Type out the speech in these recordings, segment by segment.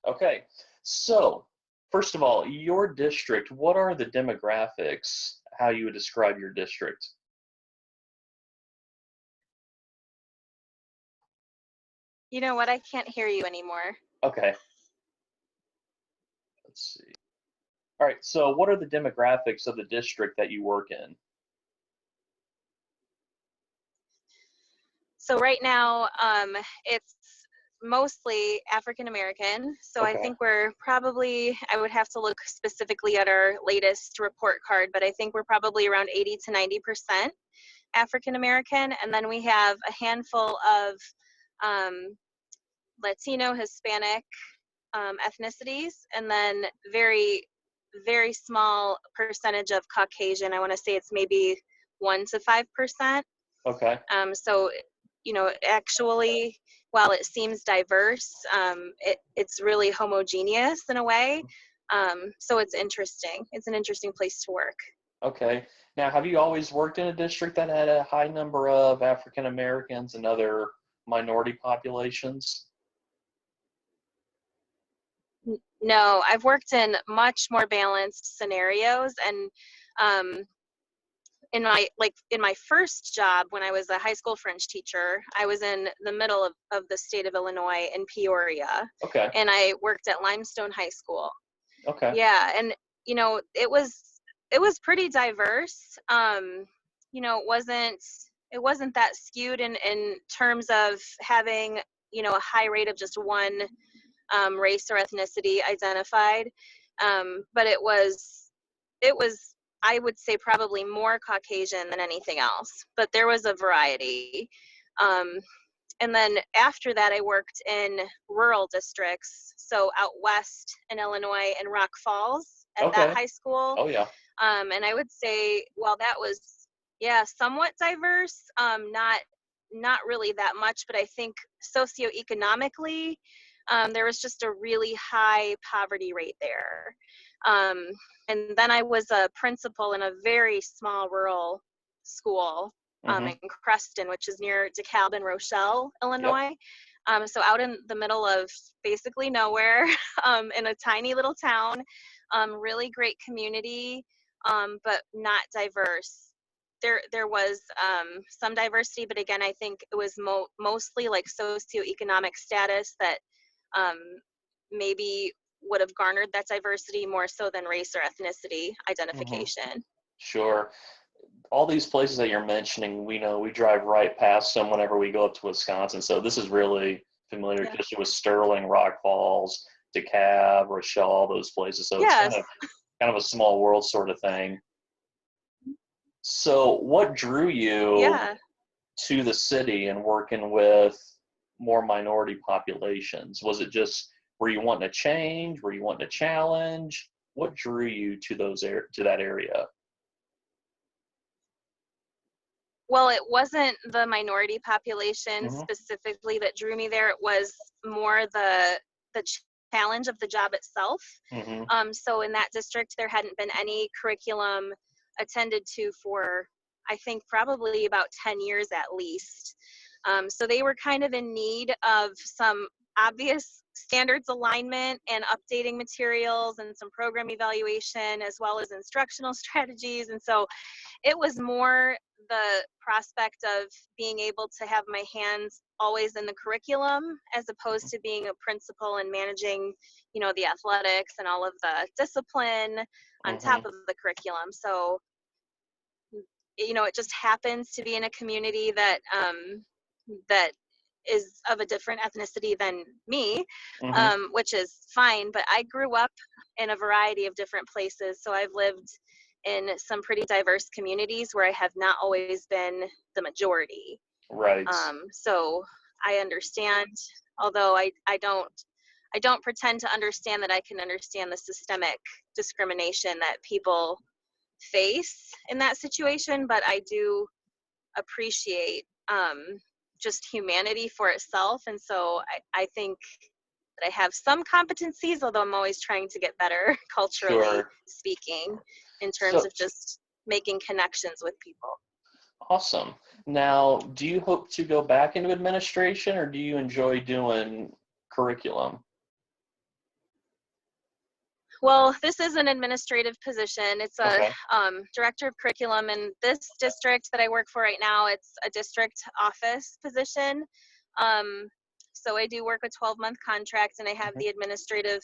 Okay. So, first of all, your district, what are the demographics, how you would describe your district? You know what? I can't hear you anymore. Okay. Let's see. All right. So, what are the demographics of the district that you work in? So right now, it's mostly African American. So I Okay. think we're probably, I would have to look specifically at our latest report card, but I think we're probably around 80 to 90% African American. And then we have a handful of um, Latino, Hispanic ethnicities, and then very, very small percentage of Caucasian. I want to say it's maybe 1 to 5%. Okay. So, actually, while it seems diverse, it's really homogeneous in a way. So it's interesting. It's an interesting place to work. Okay. Now, have you always worked in a district that had a high number of African Americans and other minority populations? No, I've worked in much more balanced scenarios, and um, in my first job when I was a high school French teacher, I was in the middle of the state of Illinois in Peoria, Okay. and I worked at Limestone High School. Okay. Yeah, and it was pretty diverse. It wasn't that skewed in terms of having a high rate of just one race or ethnicity identified, but it was I would say probably more Caucasian than anything else, but there was a variety. Um, and then after that, I worked in rural districts, so out west in Illinois in Rock Falls at that Okay. high school. Oh, yeah. And I would say, well, that was, yeah, somewhat diverse, not really that much, but I think socioeconomically, there was just a really high poverty rate there. Um, and then I was a principal in a very small rural school Mm-hmm. in Creston, which is near DeKalb and Rochelle, Yep. Illinois. So out in the middle of basically nowhere, in a tiny little town, really great community, but not diverse. There was some diversity, but again, I think it was mostly like socioeconomic status that um, maybe would have garnered that diversity more so than race or ethnicity Mm-hmm. identification. Sure. All these places that you're mentioning, we know we drive right past them whenever we go up to Wisconsin. So this is really familiar, Yeah. especially with Sterling, Rock Falls, DeKalb, Rochelle, all those places. So it's Yes. kind of a small world sort of thing. So what drew you Yeah. to the city and working with more minority populations? Was it just, were you wanting to change? Were you wanting to challenge? What drew you to to that area? Well, it wasn't the minority population Mm-hmm. specifically that drew me there. It was more the challenge of the job itself. Mm-hmm. So in that district, there hadn't been any curriculum attended to for, I think, probably about 10 years at least. So they were kind of in need of some obvious standards alignment and updating materials and some program evaluation as well as instructional strategies. And so it was more the prospect of being able to have my hands always in the curriculum as opposed to being a principal and managing, the athletics and all of the discipline on top Mm-hmm. of the curriculum. So, it just happens to be in a community that is of a different ethnicity than me, Mm-hmm. which is fine. But I grew up in a variety of different places. So I've lived in some pretty diverse communities where I have not always been the majority. Right. So I understand, although I don't pretend to understand that I can understand the systemic discrimination that people face in that situation, but I do appreciate just humanity for itself. And so I think that I have some competencies, although I'm always trying to get better culturally Sure. speaking in terms So of just making connections with people. awesome. Now, do you hope to go back into administration or do you enjoy doing curriculum? Well, this is an administrative position. It's a Okay. director of curriculum, and this district that I work for right now, it's a district office position. Um, so I do work a 12-month contract, and I have Mhm. the administrative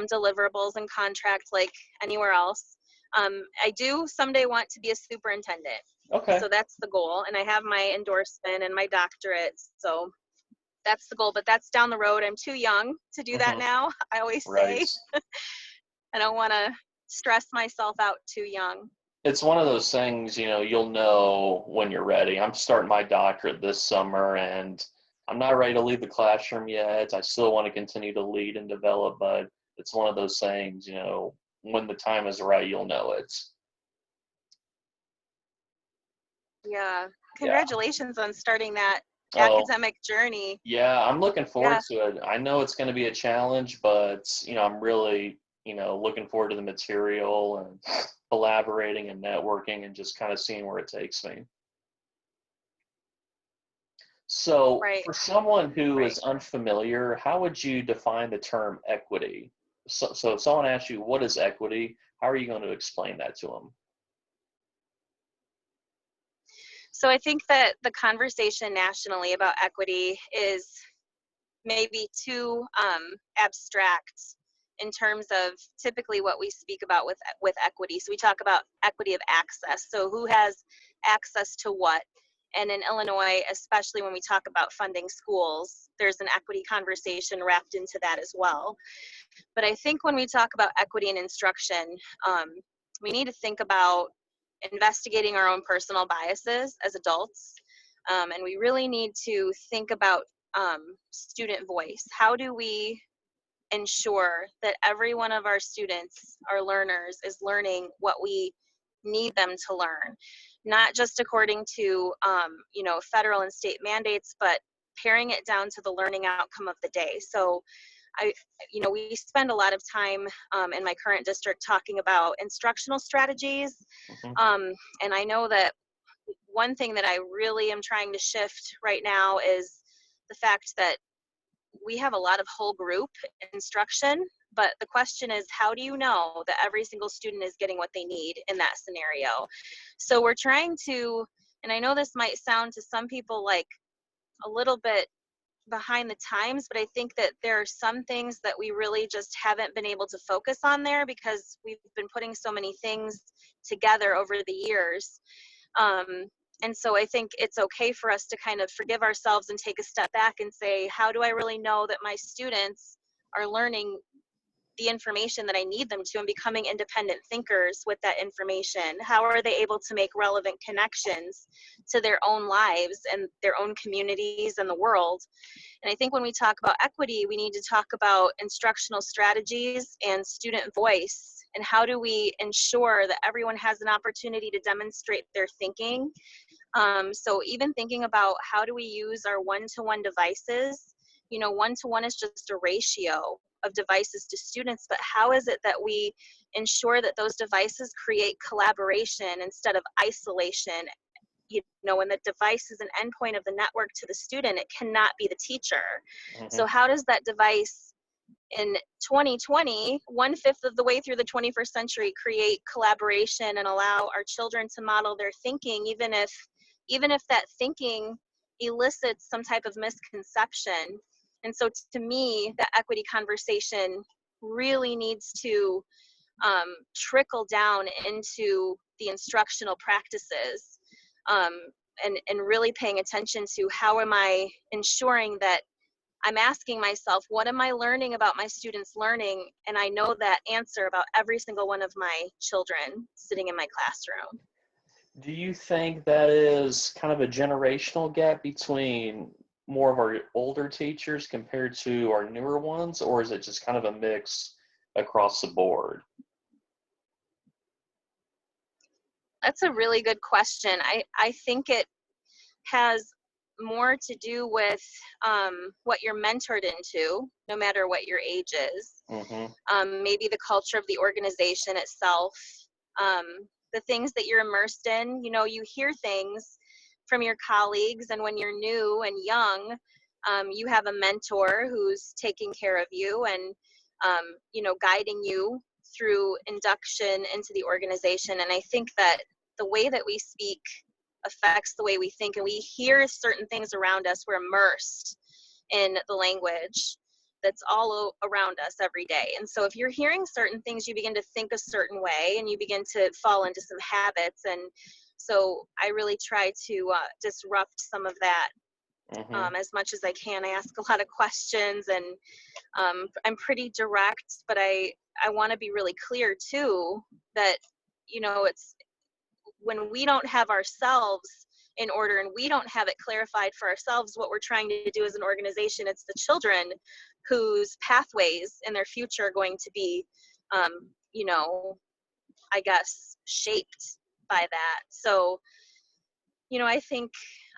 deliverables and contract like anywhere else. I do someday want to be a superintendent. Okay. So that's the goal, and I have my endorsement and my doctorate. So that's the goal, but that's down the road. I'm too young to do that Hmm. now. I always Right. say I don't want to stress myself out too young. It's one of those things, you'll know when you're ready. I'm starting my doctorate this summer and I'm not ready to leave the classroom yet. I still want to continue to lead and develop, but it's one of those things, when the time is right, you'll know it. Yeah. Yeah. Congratulations on starting that Oh, academic journey. yeah, I'm looking forward Yeah. to it. I know it's going to be a challenge, but I'm really, looking forward to the material and collaborating and networking and just kind of seeing where it takes me. So, Right. for someone who Right. is unfamiliar, how would you define the term equity? So if someone asks you, what is equity? How are you going to explain that to them? So I think that the conversation nationally about equity is maybe too abstract in terms of typically what we speak about with equity. So we talk about equity of access. So who has access to what? And in Illinois, especially when we talk about funding schools, there's an equity conversation wrapped into that as well. But I think when we talk about equity in instruction, we need to think about investigating our own personal biases as adults. And we really need to think about student voice. How do we ensure that every one of our students, our learners, is learning what we need them to learn, not just according to federal and state mandates, but paring it down to the learning outcome of the day. So we spend a lot of time in my current district talking about instructional strategies. Hmm. And I know that one thing that I really am trying to shift right now is the fact that we have a lot of whole group instruction, but the question is, how do you know that every single student is getting what they need in that scenario? So we're trying to, and I know this might sound to some people like a little bit behind the times, but I think that there are some things that we really just haven't been able to focus on there because we've been putting so many things together over the years. Um, and so I think it's okay for us to kind of forgive ourselves and take a step back and say, how do I really know that my students are learning the information that I need them to and becoming independent thinkers with that information? How are they able to make relevant connections to their own lives and their own communities and the world? And I think when we talk about equity, we need to talk about instructional strategies and student voice. And how do we ensure that everyone has an opportunity to demonstrate their thinking? So even thinking about how do we use our one-to-one devices? One-to-one is just a ratio of devices to students, but how is it that we ensure that those devices create collaboration instead of isolation? When the device is an endpoint of the network to the student, it cannot be the teacher. Hmm. So how does that device in 2020, 1/5 of the way through the 21st century, create collaboration and allow our children to model their thinking, even if that thinking elicits some type of misconception? And so to me, the equity conversation really needs to trickle down into the instructional practices, um, and really paying attention to how am I ensuring that I'm asking myself, what am I learning about my students' learning? And I know that answer about every single one of my children sitting in my classroom. Do you think that is kind of a generational gap between more of our older teachers compared to our newer ones, or is it just kind of a mix across the board? That's a really good question. I think it has more to do with what you're mentored into, no matter what your age is. Hmm. Maybe the culture of the organization itself, um, the things that you're immersed in. You hear things from your colleagues, and when you're new and young, you have a mentor who's taking care of you and guiding you through induction into the organization. And I think that the way that we speak affects the way we think, and we hear certain things around us. We're immersed in the language that's all around us every day. And so if you're hearing certain things, you begin to think a certain way, and you begin to fall into some habits. And so I really try to disrupt some of that as much as I can. I ask a lot of questions, and I'm pretty direct, but I want to be really clear too that, you know, it's when we don't have ourselves in order and we don't have it clarified for ourselves what we're trying to do as an organization, it's the children whose pathways in their future are going to be, you know, I guess, shaped by that. So, you know, I think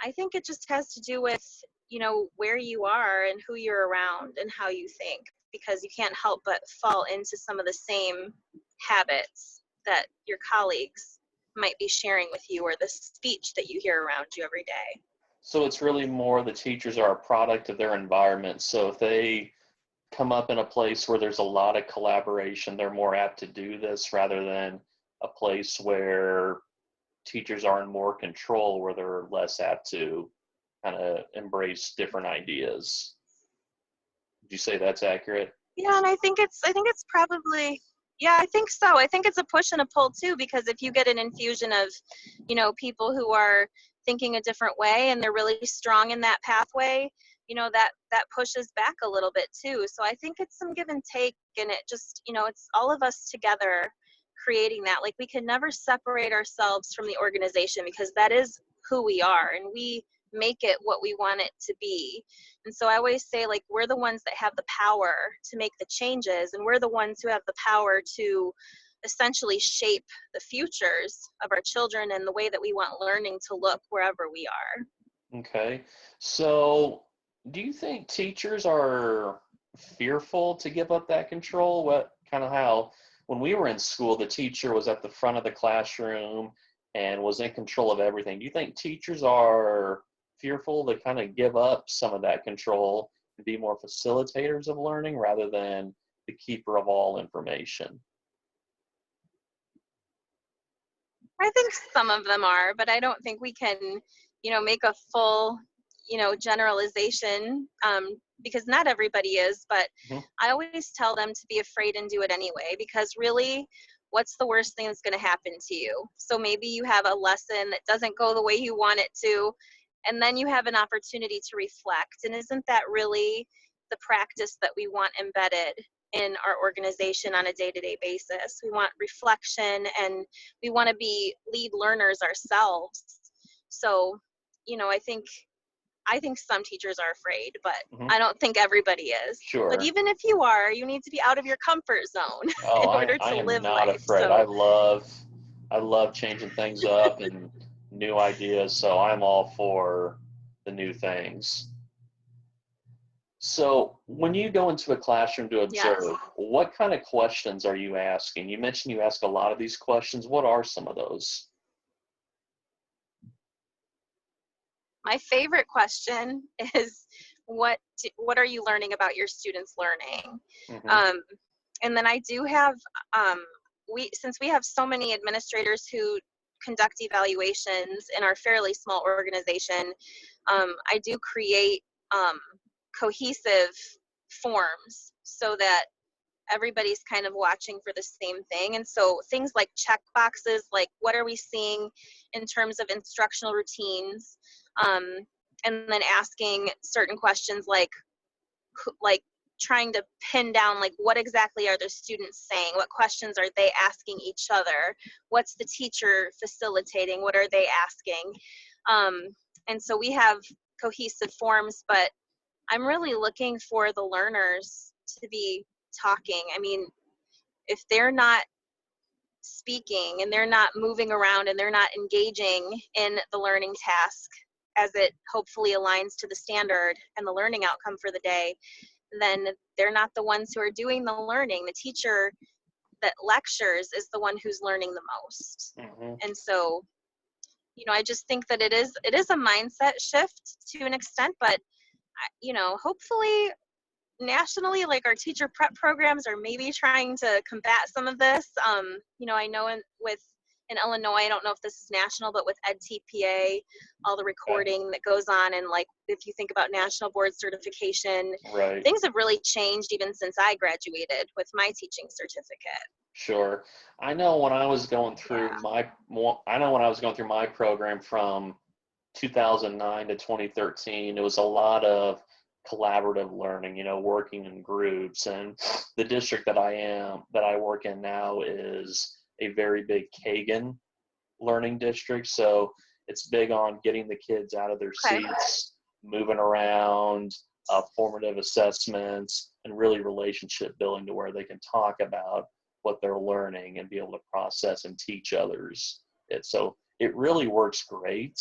it just has to do with, you know, where you are and who you're around and how you think, because you can't help but fall into some of the same habits that your colleagues might be sharing with you, or the speech that you hear around you every day. So it's really more the teachers are a product of their environment. So if they come up in a place where there's a lot of collaboration, they're more apt to do this rather than a place where teachers are in more control, where they're less apt to kind of embrace different ideas. Would you say that's accurate? Yeah, and I think it's probably, yeah, I think so. I think it's a push and a pull too, because if you get an infusion of, you know, people who are thinking a different way and they're really strong in that pathway, you know, that pushes back a little bit too. So I think it's some give and take, and it just, you know, it's all of us together creating that. Like, we can never separate ourselves from the organization, because that is who we are, and we make it what we want it to be. And so I always say, like, we're the ones that have the power to make the changes, and we're the ones who have the power to essentially shape the futures of our children and the way that we want learning to look wherever we are. Okay. So do you think teachers are fearful to give up that control? What kind of how when we were in school, the teacher was at the front of the classroom and was in control of everything. Do you think teachers are fearful to kind of give up some of that control and be more facilitators of learning rather than the keeper of all information? I think some of them are, but I don't think we can, you know, make a full, you know, generalization, because not everybody is. But I always tell them to be afraid and do it anyway, because really, what's the worst thing that's going to happen to you? So maybe you have a lesson that doesn't go the way you want it to, and then you have an opportunity to reflect. And isn't that really the practice that we want embedded in our organization on a day-to-day basis? We want reflection, and we want to be lead learners ourselves. So, you know, I think some teachers are afraid, but I don't think everybody is. Sure. But even if you are, you need to be out of your comfort zone in order I to am live not life. afraid. So I love changing things up and new ideas, so I'm all for the new things. So when you go into a classroom to observe, yes. what kind of questions are you asking? You mentioned you ask a lot of these questions. What are some of those? My favorite question is, what are you learning about your students' learning? And then I do have, since we have so many administrators who conduct evaluations in our fairly small organization, I do create cohesive forms so that everybody's kind of watching for the same thing. And so things like check boxes, like what are we seeing in terms of instructional routines, and then asking certain questions like trying to pin down, like, what exactly are the students saying? What questions are they asking each other? What's the teacher facilitating? What are they asking? And so we have cohesive forms, but I'm really looking for the learners to be talking. I mean, if they're not speaking and they're not moving around and they're not engaging in the learning task as it hopefully aligns to the standard and the learning outcome for the day, then they're not the ones who are doing the learning. The teacher that lectures is the one who's learning the most. And so, you know, I just think that it is a mindset shift to an extent, but, you know, hopefully nationally, like our teacher prep programs are maybe trying to combat some of this. I know in Illinois, I don't know if this is national, but with EdTPA, all the recording that goes on, and like if you think about national board certification, Right. things have really changed even since I graduated with my teaching certificate. Sure. I know when I was going through my program from 2009 to 2013, it was a lot of collaborative learning, working in groups. And the district that I work in now is a very big Kagan learning district. So it's big on getting the kids out of their Okay. seats, moving around, formative assessments, and really relationship building to where they can talk about what they're learning and be able to process and teach others it. So it really works great.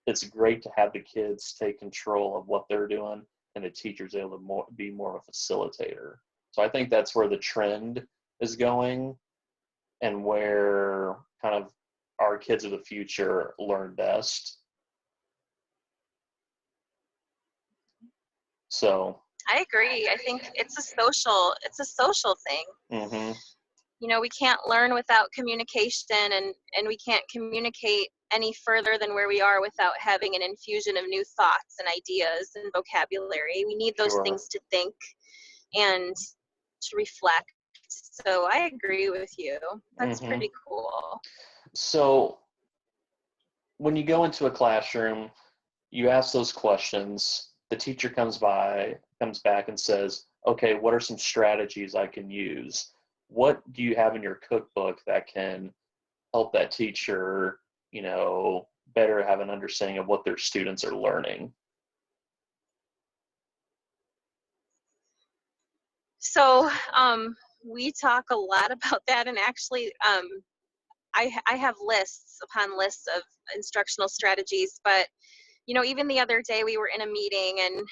It's great to have the kids take control of what they're doing and the teacher's able to be more of a facilitator. So I think that's where the trend is going and where kind of our kids of the future learn best. So I agree. I think it's a social thing. mm-hmm. We can't learn without communication, and we can't communicate any further than where we are without having an infusion of new thoughts and ideas and vocabulary. We need those Sure. things to think and to reflect. So I agree with you. That's Mm-hmm. pretty cool. So when you go into a classroom, you ask those questions, the teacher comes back and says, okay, what are some strategies I can use? What do you have in your cookbook that can help that teacher, better have an understanding of what their students are learning? So we talk a lot about that, and actually I have lists upon lists of instructional strategies, but even the other day we were in a meeting, and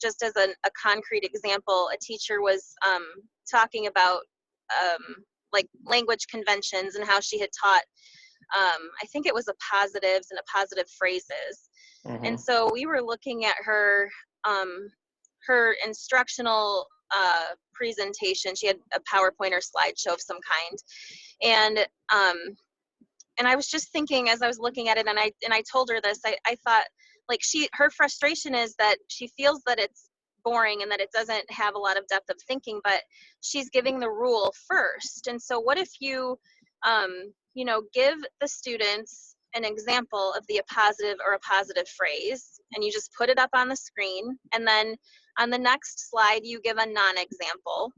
just as a concrete example, a teacher was talking about like language conventions and how she had taught, I think it was a positives and a positive phrases. Mm-hmm. And so we were looking at her instructional presentation. She had a PowerPoint or slideshow of some kind. And I was just thinking as I was looking at it, and I told her this, I thought, like, her frustration is that she feels that it's boring and that it doesn't have a lot of depth of thinking, but she's giving the rule first. And so what if you give the students an example of a positive phrase, and you just put it up on the screen, and then on the next slide you give a non-example.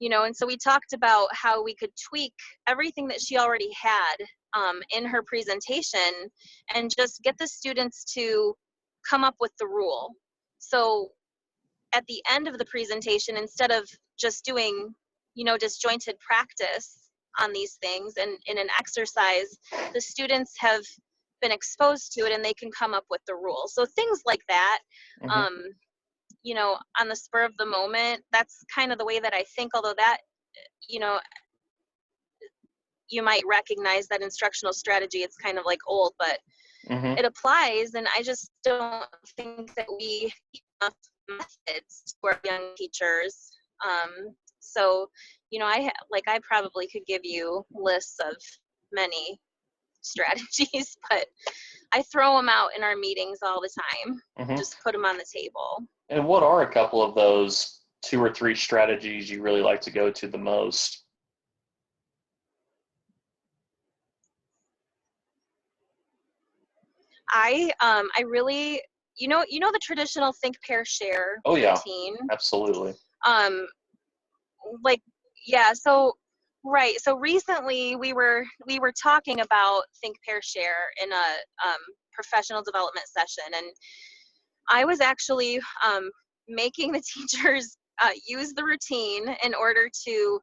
And so we talked about how we could tweak everything that she already had in her presentation and just get the students to come up with the rule. So at the end of the presentation, instead of just doing, disjointed practice on these things and in an exercise, the students have been exposed to it and they can come up with the rule. So things like that, Mm-hmm. On the spur of the moment, that's kind of the way that I think, although that, you might recognize that instructional strategy, it's kind of like old, but Mm-hmm. it applies. And I just don't think that we have enough methods to our young teachers. So, I probably could give you lists of many strategies, but I throw them out in our meetings all the time. Mm-hmm. Just put them on the table. And what are a couple of those 2 or 3 strategies you really like to go to the most? I really, the traditional think, pair, share routine. Absolutely. So recently we were talking about think, pair, share in a professional development session, and I was actually making the teachers use the routine in order to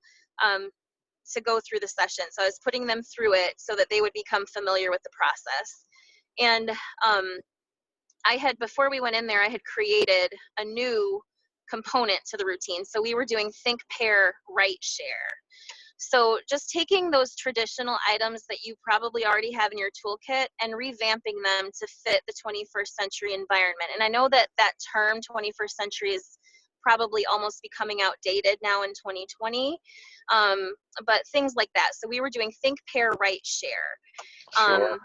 go through the session. So I was putting them through it so that they would become familiar with the process. And before we went in there, I had created a new component to the routine. So we were doing think, pair, write, share. So just taking those traditional items that you probably already have in your toolkit and revamping them to fit the 21st century environment. And I know that term 21st century is probably almost becoming outdated now in 2020. But things like that. So we were doing think, pair, write, share. Sure.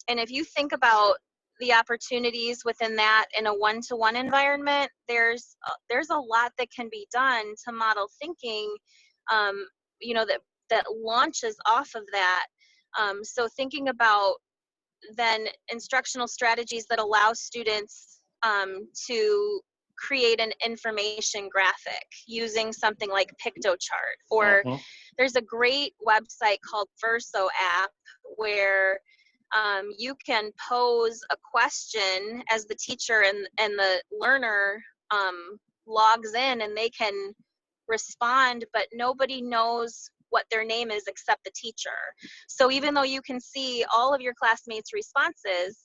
And if you think about the opportunities within that in a one-to-one environment, there's a lot that can be done to model thinking, that launches off of that. So thinking about then instructional strategies that allow students to create an information graphic using something like PictoChart, or Mm-hmm. there's a great website called Verso app where you can pose a question as the teacher and the learner logs in, and they can respond, but nobody knows what their name is except the teacher. So even though you can see all of your classmates' responses,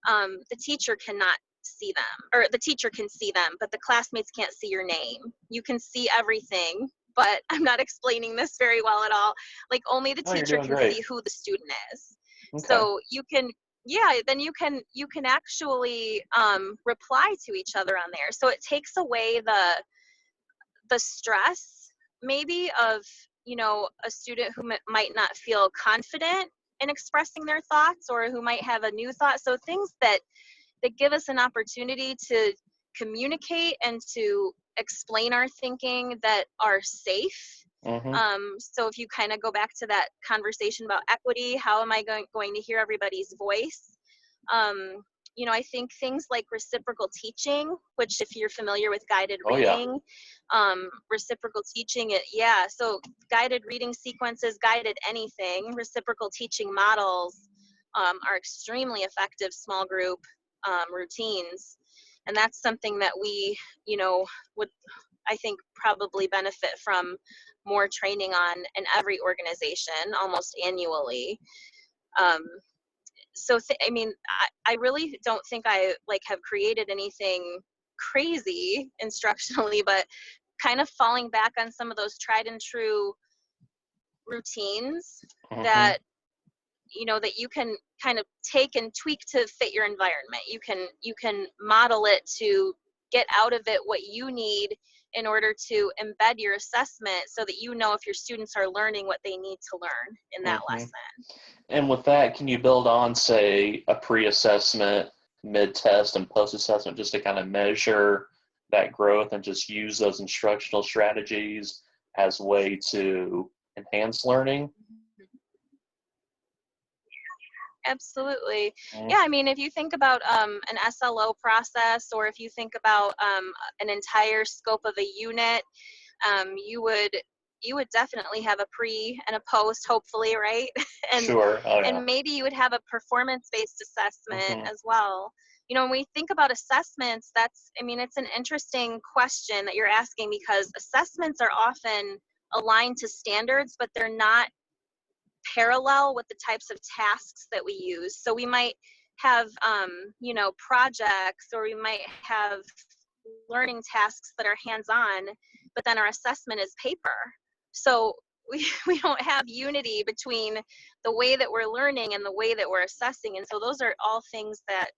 the teacher cannot see them, or the teacher can see them, but the classmates can't see your name. You can see everything, but I'm not explaining this very well at all. Like, only the Oh, you're teacher doing can great. see who the student is. Okay. So you can, then you can actually reply to each other on there. So it takes away the stress maybe of, a student who might not feel confident in expressing their thoughts, or who might have a new thought. So things that give us an opportunity to communicate and to explain our thinking that are safe. Mm-hmm. So if you kind of go back to that conversation about equity, how am I going to hear everybody's voice? I think things like reciprocal teaching, which if you're familiar with guided Oh, yeah. reading, reciprocal teaching, so guided reading sequences, guided anything, reciprocal teaching models are extremely effective small group routines. And that's something that we, would, I think, probably benefit from more training on in every organization almost annually. I really don't think I have created anything crazy instructionally, but kind of falling back on some of those tried and true routines Mm-hmm. that that you can kind of take and tweak to fit your environment. You can model it to get out of it what you need in order to embed your assessment, so that if your students are learning what they need to learn in that Mm-hmm. lesson. And with that, can you build on, say, a pre-assessment, mid-test, and post-assessment, just to kind of measure that growth and just use those instructional strategies as a way to enhance learning? Absolutely. Mm-hmm. Yeah, if you think about an SLO process, or if you think about an entire scope of a unit, you would definitely have a pre and a post, hopefully, right? and Sure. Oh, yeah. and maybe you would have a performance-based assessment Mm-hmm. as well. When we think about assessments, it's an interesting question that you're asking, because assessments are often aligned to standards, but they're not parallel with the types of tasks that we use. So we might have, projects, or we might have learning tasks that are hands-on, but then our assessment is paper. So we don't have unity between the way that we're learning and the way that we're assessing. And so those are all things that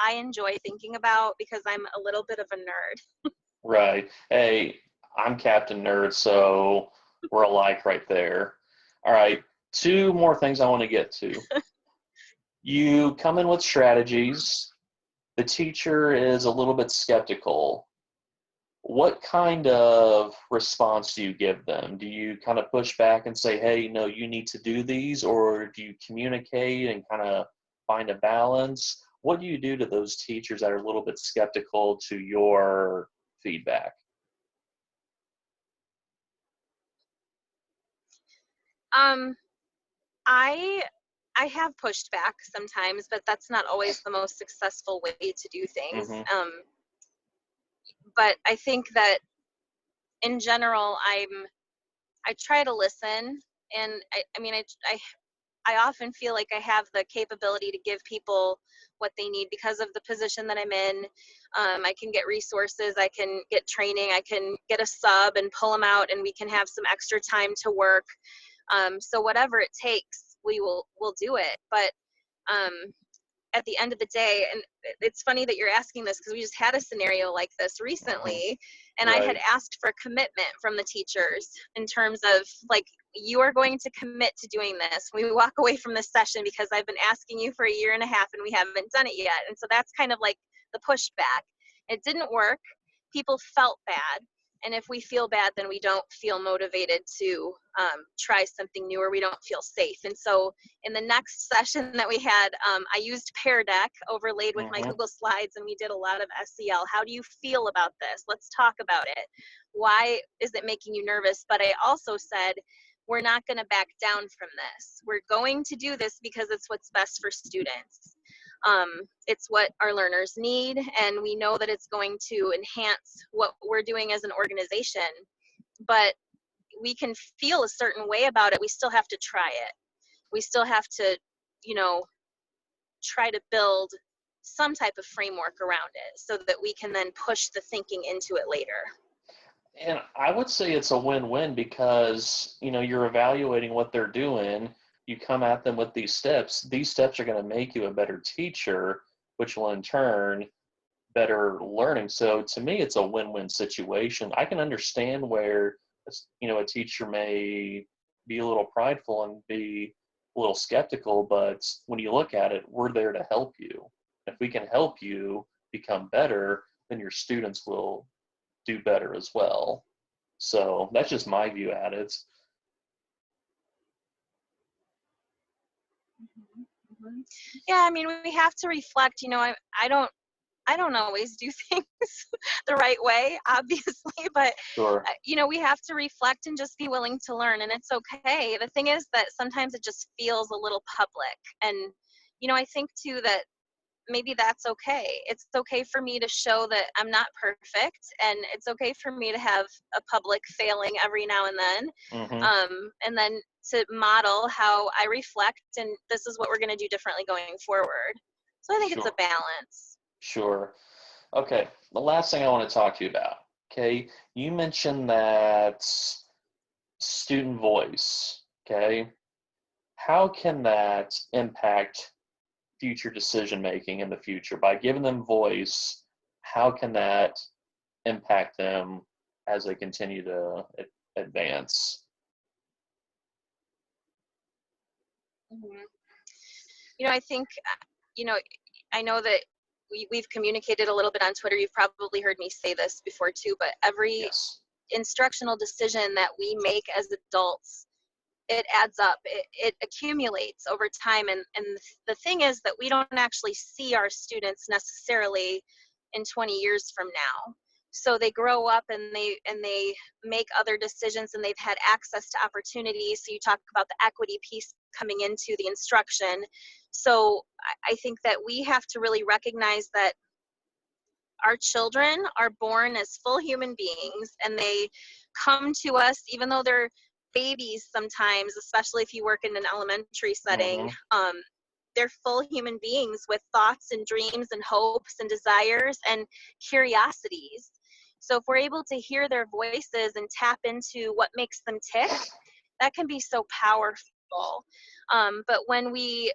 I enjoy thinking about, because I'm a little bit of a nerd. Right. Hey, I'm Captain Nerd, so we're alike right there. All right. Two more things I want to get to. You come in with strategies. The teacher is a little bit skeptical. What kind of response do you give them? Do you kind of push back and say, hey, no, you need to do these? Or do you communicate and kind of find a balance? What do you do to those teachers that are a little bit skeptical to your feedback? Um, I I have pushed back sometimes, but that's not always the most successful way to do things. Mm-hmm. But I think that in general, I try to listen, and I often feel like I have the capability to give people what they need because of the position that I'm in. I can get resources, I can get training, I can get a sub and pull them out, and we can have some extra time to work. So whatever it takes, we'll do it. But um, at the end of the day, and it's funny that you're asking this because we just had a scenario like this recently, and I had Right. asked for commitment from the teachers in terms of like, you are going to commit to doing this. We walk away from this session because I've been asking you for a year and a half and we haven't done it yet. And so that's kind of like the pushback. It didn't work. People felt bad. And if we feel bad, then we don't feel motivated to try something new, or we don't feel safe. And so in the next session that we had, I used Pear Deck overlaid with my Mm-hmm. Google Slides, and we did a lot of SEL. How do you feel about this? Let's talk about it. Why is it making you nervous? But I also said, we're not going to back down from this. We're going to do this because it's what's best for students. It's what our learners need, and we know that it's going to enhance what we're doing as an organization, but we can feel a certain way about it. We still have to try it. We still have to, you know, try to build some type of framework around it so that we can then push the thinking into it later. And I would say it's a win-win because, you're evaluating what they're doing. You come at them with these steps. These steps are going to make you a better teacher, which will in turn better learning. So to me, it's a win-win situation. I can understand where, a teacher may be a little prideful and be a little skeptical, but when you look at it, we're there to help you. If we can help you become better, then your students will do better as well. So that's just my view at it. Yeah, I mean, we have to reflect. I don't always do things the right way, obviously, but Sure. we have to reflect and just be willing to learn, and it's okay. The thing is that sometimes it just feels a little public, and I think too that maybe that's okay. It's okay for me to show that I'm not perfect, and it's okay for me to have a public failing every now and then, Mm-hmm. and then to model how I reflect, and this is what we're going to do differently going forward. So I think it's a Sure. balance. Sure. Okay. The last thing I want to talk to you about. Okay. You mentioned that student voice. Okay. How can that impact future decision making in the future? By giving them voice, how can that impact them as they continue to advance? Mhm. I think, you know, I know that we've communicated a little bit on Twitter. You've probably heard me say this before too, but every Yes. instructional decision that we make as adults, it adds up. It accumulates over time. And the thing is that we don't actually see our students necessarily in 20 years from now. So they grow up and they make other decisions, and they've had access to opportunities. So you talk about the equity piece coming into the instruction. So I think that we have to really recognize that our children are born as full human beings, and they come to us even though they're babies sometimes, especially if you work in an elementary setting. Mm-hmm. They're full human beings with thoughts and dreams and hopes and desires and curiosities. So if we're able to hear their voices and tap into what makes them tick, that can be so powerful. But when we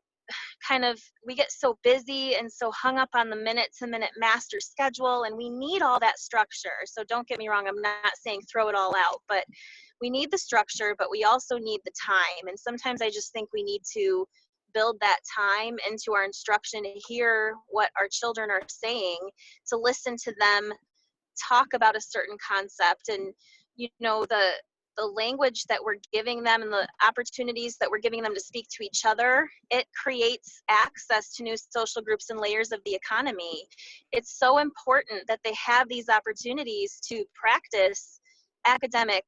get so busy and so hung up on the minute to minute master schedule, and we need all that structure. So don't get me wrong, I'm not saying throw it all out, but we need the structure, but we also need the time. And sometimes I just think we need to build that time into our instruction to hear what our children are saying, to listen to them talk about a certain concept, and the language that we're giving them and the opportunities that we're giving them to speak to each other, it creates access to new social groups and layers of the economy. It's so important that they have these opportunities to practice academic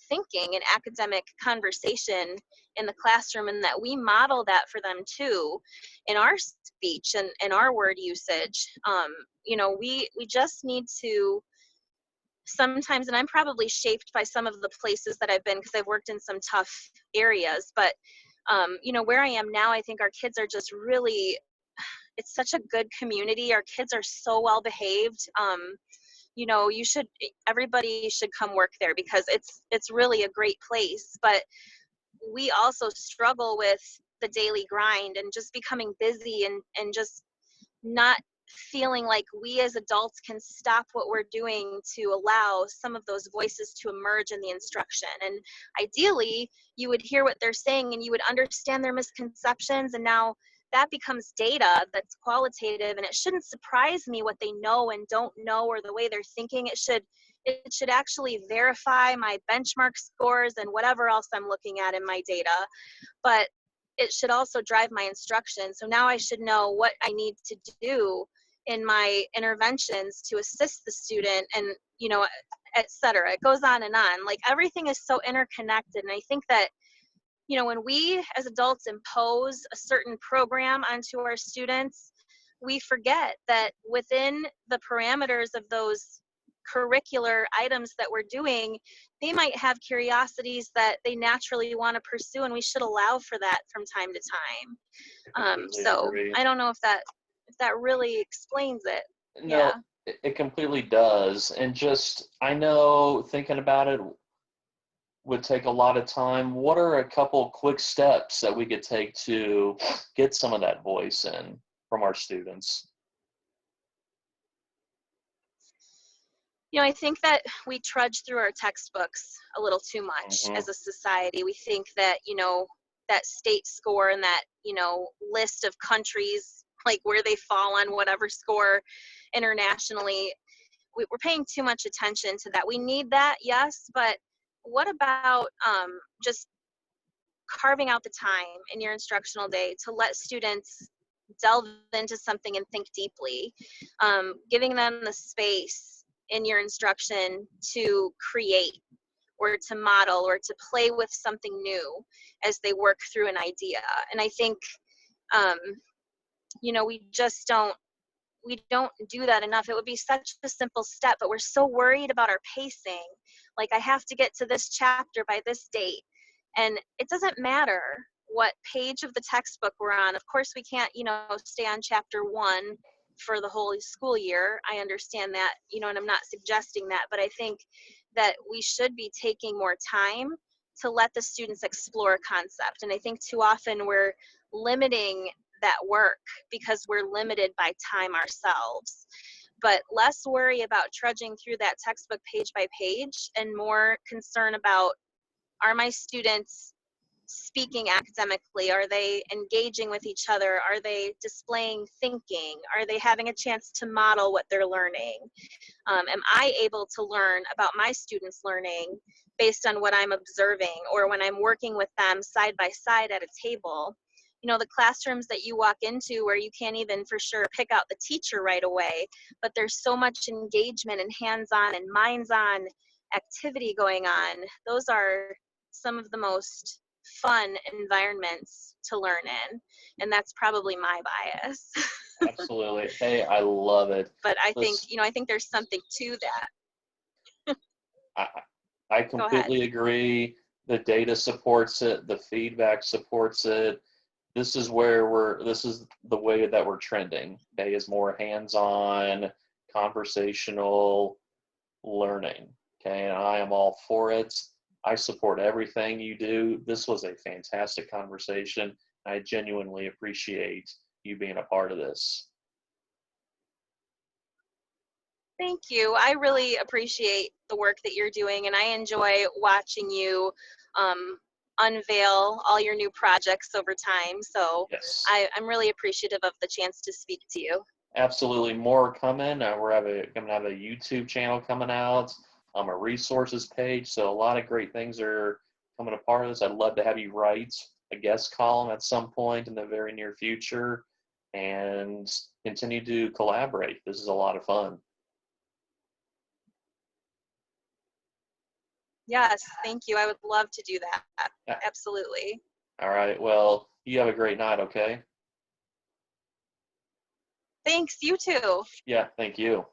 thinking and academic conversation in the classroom, and that we model that for them too in our speech and our word usage. We just need to sometimes, and I'm probably shaped by some of the places that I've been because I've worked in some tough areas, but where I am now, I think our kids are just really, it's such a good community. Our kids are so well behaved. Everybody should come work there because it's really a great place. But we also struggle with the daily grind and just becoming busy and just not feeling like we as adults can stop what we're doing to allow some of those voices to emerge in the instruction. And ideally, you would hear what they're saying and you would understand their misconceptions, and now that becomes data that's qualitative, and it shouldn't surprise me what they know and don't know or the way they're thinking. It should actually verify my benchmark scores and whatever else I'm looking at in my data, but it should also drive my instruction. So now I should know what I need to do in my interventions to assist the student, and, et cetera. It goes on and on. Like, everything is so interconnected. And I think that, when we as adults impose a certain program onto our students, we forget that within the parameters of those curricular items that we're doing, they might have curiosities that they naturally want to pursue, and we should allow for that from time to time. I completely So agree. I don't know if that really explains it. No, Yeah. it completely does. And just, I know thinking about it would take a lot of time. What are a couple quick steps that we could take to get some of that voice in from our students? I think that we trudge through our textbooks a little too much Hmm. as a society. We think that, that state score and that, list of countries, like where they fall on whatever score internationally, we're paying too much attention to that. We need that, yes, but what about just carving out the time in your instructional day to let students delve into something and think deeply, giving them the space in your instruction to create or to model or to play with something new as they work through an idea. And I think, um, we don't do that enough. It would be such a simple step, but we're so worried about our pacing. Like, I have to get to this chapter by this date. And it doesn't matter what page of the textbook we're on. Of course, we can't, stay on chapter 1 for the whole school year. I understand that, and I'm not suggesting that, but I think that we should be taking more time to let the students explore a concept. And I think too often we're limiting that work because we're limited by time ourselves. But less worry about trudging through that textbook page by page and more concern about, are my students speaking academically? Are they engaging with each other? Are they displaying thinking? Are they having a chance to model what they're learning? Am I able to learn about my students' learning based on what I'm observing, or when I'm working with them side by side at a table? The classrooms that you walk into where you can't even for sure pick out the teacher right away, but there's so much engagement and hands-on and minds-on activity going on. Those are some of the most fun environments to learn in, and that's probably my bias. Absolutely. Hey, I love it. But I think, This, I think there's something to that. I, I Go ahead. completely agree. The data supports it. The feedback supports it. This is the way that we're trending. Okay, is more hands-on, conversational learning. Okay, and I am all for it. I support everything you do. This was a fantastic conversation. I genuinely appreciate you being a part of this. Thank you. I really appreciate the work that you're doing, and I enjoy watching you unveil all your new projects over time. So Yes, I'm really appreciative of the chance to speak to you. absolutely. More coming. Going to have a YouTube channel coming out, a resources page. So a lot of great things are coming a part of this. I'd love to have you write a guest column at some point in the very near future, and continue to collaborate. This is a lot of fun. Yes, thank you. I would love to do that. Yeah. Absolutely. All right. Well, you have a great night. Okay. Thanks. You too. Yeah. Thank you.